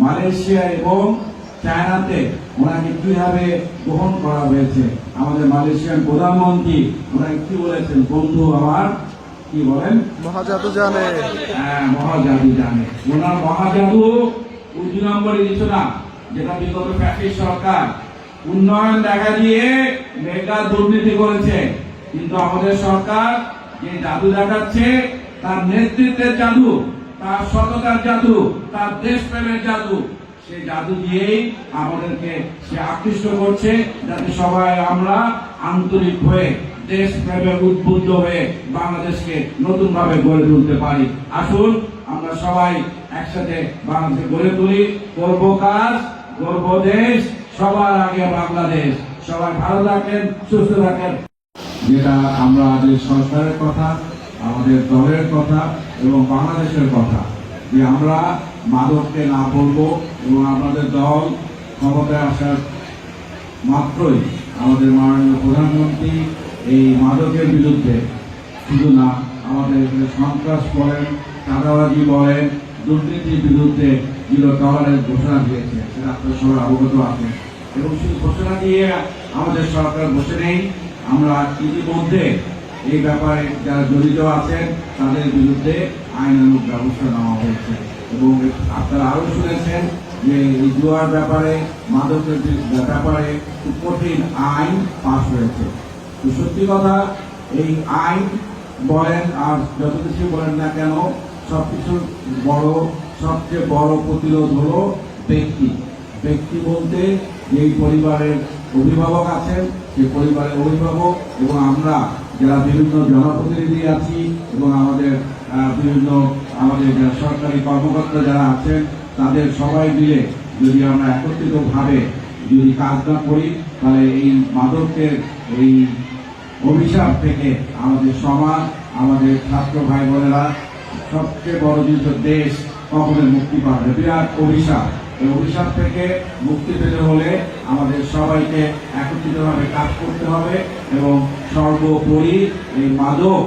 Malaysia এবং চায়নাতে ওনাকে কিভাবে গ্রহণ করা হয়েছে। আমাদের মালয়েশিয়ান প্রধানমন্ত্রী ওনাকে কি বলেছেন, বন্ধু আমার কি বলেন, মহাজাদু জানে। হ্যাঁ, মহাজাদু জানে। ওনার মহাজাদু ওই 2 নম্বরে দিত না, যেটা বিগত ফ্যাসিস্ট সরকার উন্নয়ন দেখা দিয়ে মেগা দুর্নীতি করেছে। কিন্তু আমাদের সরকার যে জাদু দেখাচ্ছে, তার নেতৃত্বের জাদু, তার সততার জাদু, তার দেশপ্রেমের জাদু, সেই জাদু দিয়েই আমাদেরকে সে আকৃষ্ট করছে, যাতে সবাই আমরা আন্তরিক হয়ে দেশ প্রেমে উদ্বুদ্ধ হয়ে বাংলাদেশকে নতুন ভাবে গড়ে তুলতে পারি। আসুন আমরা সবাই একসাথে বাংলাদেশ গড়ে তুলি। গর্ব কাজ, গর্ব দেশ, সবার আগে বাংলাদেশ। সবাই ভালো থাকেন, সুস্থ থাকেন। যেটা আমরা আমাদের সরকারের কথা, আমাদের দলের কথা এবং বাংলাদেশের কথা, যে আমরা মাদককে না বলবো এবং আমাদের দল ক্ষমতায় আসার মাত্রই আমাদের মাননীয় প্রধানমন্ত্রী এই মাদকের বিরুদ্ধে শুধু না, আমাদের সন্ত্রাস বলেন, চাঁদাবাজি বলেন, দুর্নীতির বিরুদ্ধে জিরো টলারেন্স ঘোষণা দিয়েছে, সেটা আপনারা সবাই অবগত আছেন। এবং শুধু ঘোষণা দিয়ে আমাদের সরকার বসে নেই, আমরা ইতিমধ্যে এই ব্যাপারে যারা জড়িত আছেন তাদের বিরুদ্ধে আইনানুগ ব্যবস্থা নেওয়া হয়েছে। এবং আপনারা আরো শুনেছেন যে এই জুয়ার ব্যাপারে, মাদকের ব্যাপারে খুব কঠিন আইন পাস হয়েছে। তো সত্যি কথা, এই আইন বলেন আর যত কিছু বলেন না কেন, সবকিছুর সবচেয়ে বড় প্রতিরোধ হলো ব্যক্তি। ব্যক্তি বলতে যেই পরিবারের অভিভাবক আছেন, সেই পরিবারের অভিভাবক এবং আমরা যারা বিভিন্ন জনপ্রতিনিধি আছি এবং আমাদের যারা সরকারি কর্মকর্তা যারা আছেন, তাদের সবাই মিলে যদি আমরা একত্রিতভাবে যদি কাজ না করি, তাহলে এই মাদকের এই অভিশাপ থেকে আমাদের সমাজ, আমাদের ছাত্র ভাই বোনেরা, সবচেয়ে বড় জিনিস দেশ কখনো মুক্তি পাবে। বিরাট অভিশাপ। এই অভিশাপ থেকে মুক্তি পেতে হলে আমাদের সবাইকে একত্রিতভাবে কাজ করতে হবে এবং সর্বোপরি এই মাদক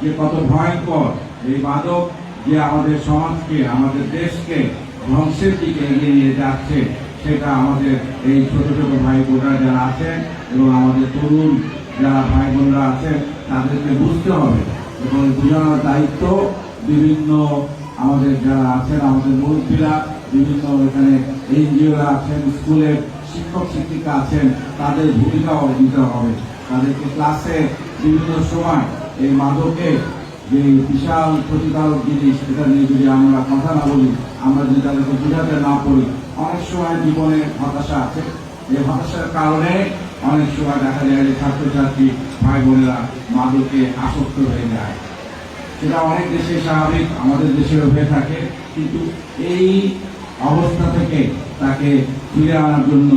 যে কত ভয়ঙ্কর, এই মাদক যে আমাদের সমাজকে, আমাদের দেশকে ধ্বংসের দিকে এগিয়ে নিয়ে যাচ্ছে, সেটা আমাদের এই ছোট ছোট ভাই বোনরা যারা আছেন এবং আমাদের তরুণ যারা ভাই বোনরা আছেন তাদেরকে বুঝতে হবে এবং বোঝানোর দায়িত্ব বিভিন্ন আমাদের যারা আছেন, আমাদের মুরব্বীরা, বিভিন্ন এখানে এনজিওরা আছেন, স্কুলের শিক্ষক শিক্ষিকা আছেন, তাদের ভূমিকাও দিতে হবে। তাদেরকে ক্লাসে বিভিন্ন সময় এই মাদকের যে বিশাল ক্ষতিকারক জিনিস, এটা নিয়ে যদি আমরা কথা না বলি, আমরা যদি তাদেরকে বোঝাতে না পারি, অনেক সময় জীবনে হতাশা আছে। এই হতাশার কারণে অনেক সময় দেখা যায় যে ছাত্রছাত্রী ভাই বোনেরা মাদকে আসক্ত হয়ে যায়। সেটা অনেক দেশে স্বাভাবিক, আমাদের দেশেও হয়ে থাকে। কিন্তু এই অবস্থা থেকে তাকে ফিরে আনার জন্য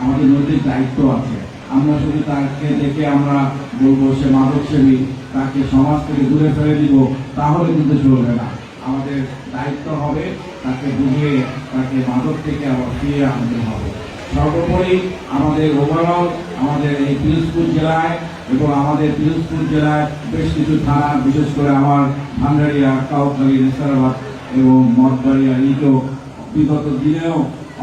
আমাদের নৈতিক দায়িত্ব আছে। আমরা শুধু তাকে দেখে আমরা বলবো সে মাদক সেবী, তাকে সমাজ থেকে দূরে ফেলে দিব, তাহলে কিন্তু চলবে না। আমাদের দায়িত্ব হবে তাকে বুঝিয়ে তাকে মাদক থেকে আবার ফিরিয়ে আনতে হবে। সর্বোপরি আমাদের ওভারঅল আমাদের এই পিরোজপুর জেলায় এবং আমাদের পিরোজপুর জেলায় বেশ কিছু থানা, বিশেষ করে আমার ভান্ডারিয়া, কাউখালী, নেসারাবাদ এবং মঠবাড়িয়া, ইটো বিগত দিনেও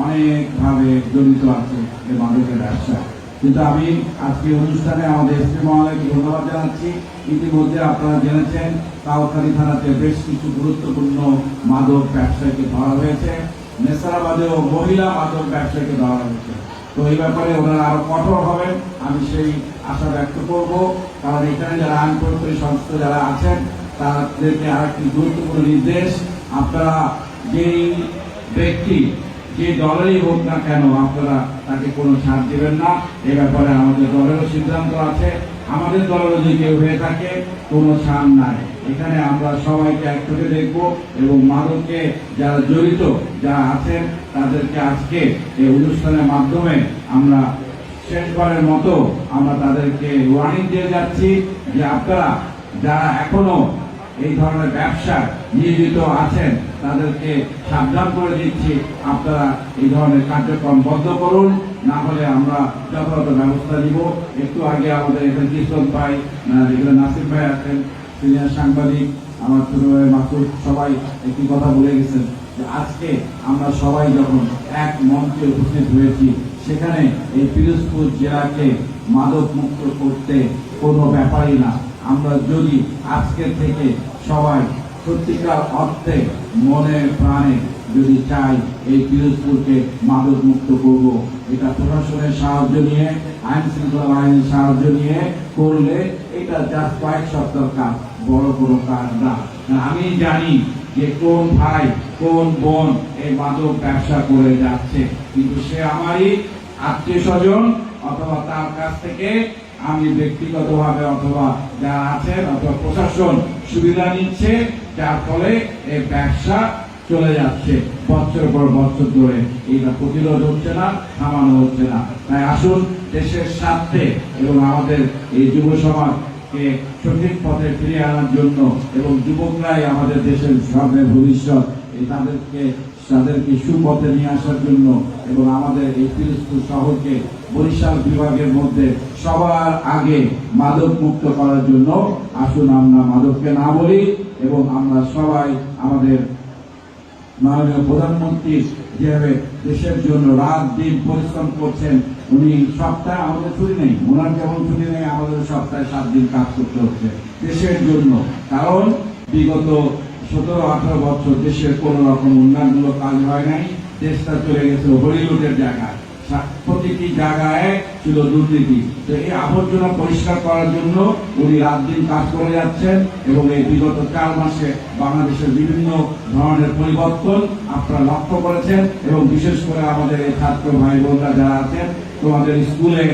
অনেকভাবে জড়িত আছে এই মাদকের ব্যবসা। কিন্তু আমি আজকে অনুষ্ঠানে আমাদের এসপি মহোদয়কে ধন্যবাদ জানাচ্ছি। ইতিমধ্যে আপনারা জেনেছেন কাউখালী থানাতে বেশ কিছু গুরুত্বপূর্ণ মাদক ব্যবসায়ীকে ধরা হয়েছে, নেসারাবাদেও মহিলা মাদক ব্যবসায়ীকে ধরা হয়েছে। তো এই ব্যাপারে ওনারা আরো কঠোর হবেন, আমি সেই আশা ব্যক্ত করব। কারণ এখানে যারা আইন প্রয়োগকারী সংস্থা যারা আছেন তাদেরকে আরেকটি গুরুত্বপূর্ণ নির্দেশ, আপনারা যেই ব্যক্তি যে দলেরই হোক না কেন, আপনারা তাকে কোনো ছাড় দেবেন না। এ ব্যাপারে আমাদের দলেরও সিদ্ধান্ত আছে। আমাদের দলেরও যদি কেউ হয়ে থাকে, কোনো ছাড় নাই। এখানে আমরা সবাইকে একসাথে দেখব এবং মাদকে যারা জড়িত যারা আছেন তাদেরকে আজকে এই অনুষ্ঠানের মাধ্যমে আমরা শেষবারের মতো আমরা তাদেরকে ওয়ার্নিং দিয়ে যাচ্ছি যে আপনারা যারা এখনো এই ধরনের ব্যবসা নিয়োজিত আছেন তাদেরকে সাবধান করে দিচ্ছি, আপনারা এই ধরনের কার্যক্রম বন্ধ করুন, না হলে আমরা যথাযথ ব্যবস্থা নিব। একটু আগে আমাদের এখানে কৃষ্ণ ভাই, এখানে নাসির ভাই আছেন, সিনিয়র সাংবাদিক, আমার ছোট ভাই মাসুদ, সবাই একটি কথা বলে গেছেন যে আজকে আমরা সবাই যখন এক মঞ্চে উপস্থিত হয়েছি, সেখানে এই পিরোজপুর জেলাকে মাদক মুক্ত করতে কোনো ব্যাপারই না। আমরা যদি আজকে থেকে সবাই সত্যিকার অর্থে মনে প্রাণে যদি চাই এই পিরোজপুরকে মাদক মুক্ত করব, এটা প্রশাসনের সাহায্য নিয়ে, আইন শৃঙ্খলা বাহিনীর সাহায্য নিয়ে করলে এটা জাস্ট কয়েক সপ্তাহ কাজ, বড় কোনো কাজ না। আমি জানি যে কোন ভাই কোন বোন এই মাদক ব্যবসা করে যাচ্ছে, কিন্তু সে আমারই আত্মীয় স্বজন, অথবা তার কাছ থেকে আমি ব্যক্তিগতভাবে অথবা যারা আছেন অথবা প্রশাসন সুবিধা নিচ্ছে, যার ফলে এই ব্যবসা চলে যাচ্ছে বছর পর বছর ধরে। এটা প্রতিরোধ হচ্ছে না, থামানো হচ্ছে না। তাই আসুন দেশের স্বার্থে এবং আমাদের এই যুব সমাজকে সঠিক পথে ফিরিয়ে আনার জন্য, এবং যুবকরাই আমাদের দেশের সামনের ভবিষ্যৎ, তাদেরকে সুপথে নিয়ে আসার জন্য এবং আমাদের এই পিরোজপুর শহরকে বরিশাল বিভাগের মধ্যে সবার আগে মাদক মুক্ত করার জন্য আসুন আমরা মাদককে না বলি, এবং আমরা সবাই আমাদের মাননীয় প্রধানমন্ত্রী যেভাবে দেশের জন্য রাত দিন পরিশ্রম করছেন, উনি সপ্তাহে, আমাদের ছুটি নেই, ওনার যেমন ছুটি নেই, আমাদের সপ্তাহে 7 দিন কাজ করতে হচ্ছে দেশের জন্য। কারণ বিগত 17-18 বছর দেশের কোন রকম উন্নয়নমূলক কাজ হয় নাই, দেশটা চলে গেছে হরিলুটের জায়গায়, প্রতিটি জায়গায় ছিল দুর্নীতি। তো এই আবর্জনা পরিষ্কার করার জন্য উনি রাত দিন কাজ করে যাচ্ছেন, এবং এই বিগত 4 মাসে বাংলাদেশের বিভিন্ন ধরনের পরিবর্তন আপনারা লক্ষ্য করেছেন, এবং বিশেষ করে আমাদের এই ছাত্র ভাই বোনরা যারা আছেন, তোমাদের স্কুলে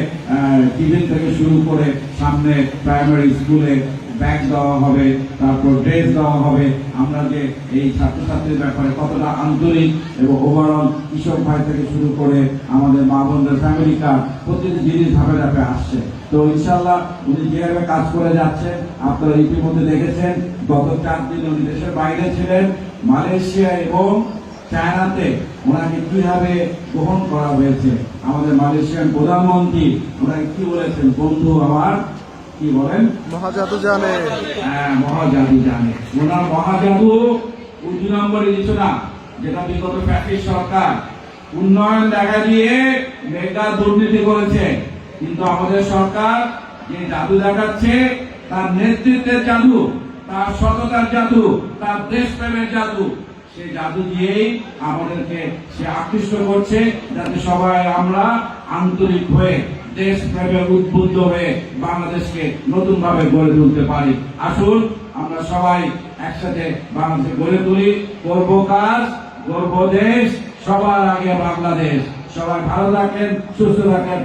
টিফিন থেকে শুরু করে সামনে প্রাইমারি স্কুলে ব্যাগ দেওয়া হবে, তারপর ড্রেস দেওয়া হবে। আমরা যে এই ছাত্রছাত্রীর ব্যাপারে কতটা আন্তরিক, এবং ওভারঅল কৃষক ভাই থেকে শুরু করে আমাদের মা বোনদের ফ্যামিলি কার্ড, প্রতিটি জিনিস ধাপে ধাপে আসছে। তো ইনশাল্লাহ উনি যেভাবে কাজ করে যাচ্ছেন আপনারা ইতিমধ্যে দেখেছেন। গত 4 দিন উনি দেশের বাইরে ছিলেন, মালয়েশিয়া এবং চায়নাতে ওনাকে কিভাবে গ্রহণ করা হয়েছে। আমাদের মালয়েশিয়ান প্রধানমন্ত্রী ওনাকে কি বলেছেন, বন্ধু আমার, কি বলেন, মহাজাদু জানে। হ্যাঁ, মহাজাদু জানে। ওনার মহাজাদু 2 নম্বরে দিত না, যেটা বিগত ফ্যাসিস্ট সরকার উন্নয়ন দেখা দিয়ে মেগা দুর্নীতি করেছে। কিন্তু আমাদের সরকার যে জাদু দেখাচ্ছে, তার নেতৃত্বের জাদু, তার সততার জাদু, তার দেশপ্রেমের জাদু, সেই জাদু দিয়েই আমাদেরকে সে আকৃষ্ট করছে, যাতে সবাই আমরা আন্তরিক হয়ে দেশ প্রেমে উদ্বুদ্ধ হয়ে বাংলাদেশকে নতুন ভাবে গড়ে তুলতে পারি। আসুন আমরা সবাই একসাথে বাংলাদেশ গড়ে তুলি, করব কাজ, গর্ব দেশ, সবার আগে বাংলাদেশ। সবাই ভালো থাকেন, সুস্থ থাকেন।